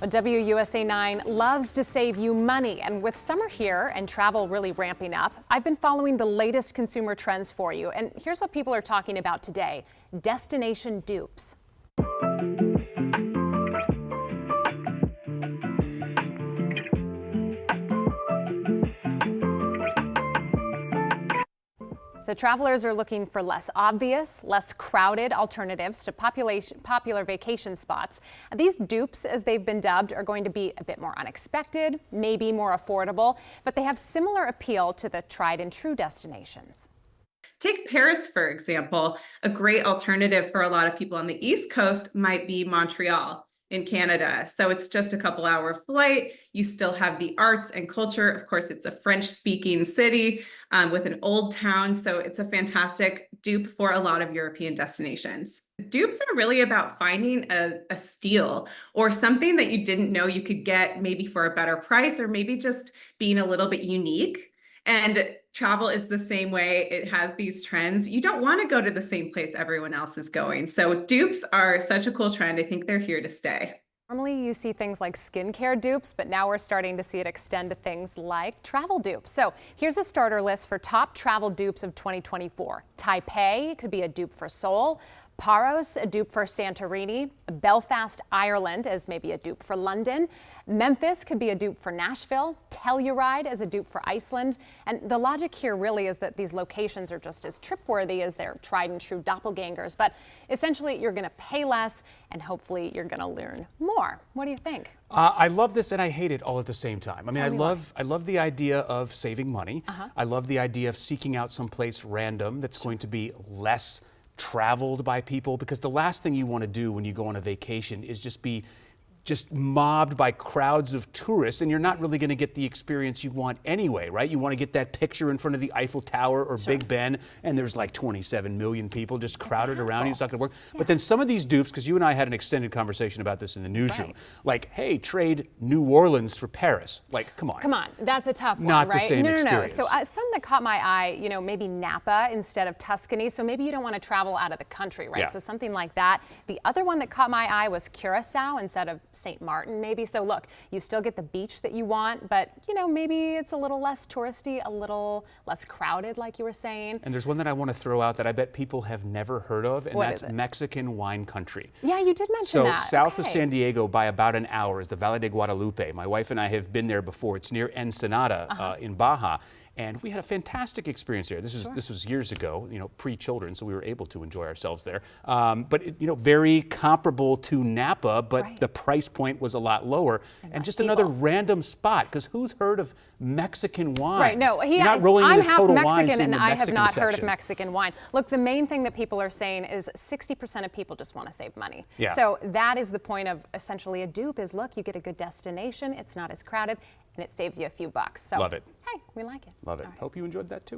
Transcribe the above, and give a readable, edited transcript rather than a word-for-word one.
But WUSA 9 loves to save you money, and with summer here and travel really ramping up, I've been following the latest consumer trends for you, and here's what people are talking about today: destination dupes. So travelers are looking for less obvious, less crowded alternatives to popular vacation spots. These dupes, as they've been dubbed, are going to be a bit more unexpected, maybe more affordable, but they have similar appeal to the tried and true destinations. Take Paris, for example. A great alternative for a lot of people on the East Coast might be Montreal in Canada. So it's just a couple-hour flight. You still have the arts and culture. Of course, it's a French-speaking city with an old town. So it's a fantastic dupe for a lot of European destinations. Dupes are really about finding a steal or something that you didn't know you could get, maybe for a better price, or maybe just being a little bit unique. And travel is the same way. It has these trends. You don't want to go to the same place everyone else is going. So dupes are such a cool trend. I think they're here to stay. Normally you see things like skincare dupes, but now we're starting to see it extend to things like travel dupes. So here's a starter list for top travel dupes of 2024. Taipei could be a dupe for Seoul. Paros, a dupe for Santorini. Belfast, Ireland, as maybe a dupe for London. Memphis could be a dupe for Nashville. Telluride as a dupe for Iceland. And the logic here really is that these locations are just as trip-worthy as their tried and true doppelgangers. But essentially, you're going to pay less, and hopefully you're going to learn more. What do you think? I love this and I hate it all at the same time. I mean, I love the idea of saving money. I love the idea of seeking out someplace random that's going to be less traveled by people, because the last thing you want to do when you go on a vacation is just be mobbed by crowds of tourists, and you're not really going to get the experience you want anyway, right? You want to get that picture in front of the Eiffel Tower or Big Ben, and there's like 27 million people just crowded around you. It's not going to work. Yeah. But then some of these dupes, because you and I had an extended conversation about this in the newsroom, like, hey, trade New Orleans for Paris. Like, come on. Come on, that's a tough one, not right? The same experience. So some that caught my eye, maybe Napa instead of Tuscany. So maybe you don't want to travel out of the country, right? Yeah. So something like that. The other one that caught my eye was Curacao instead of St. Martin, maybe. So look, you still get the beach that you want, but maybe it's a little less touristy, a little less crowded, like you were saying. And there's one that I want to throw out that I bet people have never heard of, and that's Mexican wine country. Yeah, you did mention that. So south of San Diego by about an hour is the Valle de Guadalupe. My wife and I have been there before. It's near Ensenada in Baja. And we had a fantastic experience there. This was years ago, pre-children, so we were able to enjoy ourselves there. But very comparable to Napa, but the price point was a lot lower. And just another random spot, because who's heard of Mexican wine? Right, no, I'm half Mexican and I have not heard of Mexican wine. Look, the main thing that people are saying is 60% of people just want to save money. Yeah. So that is the point of essentially a dupe is, look, you get a good destination, it's not as crowded, and it saves you a few bucks. So, love it. Hey, we like it. Love it. Hope you enjoyed that too.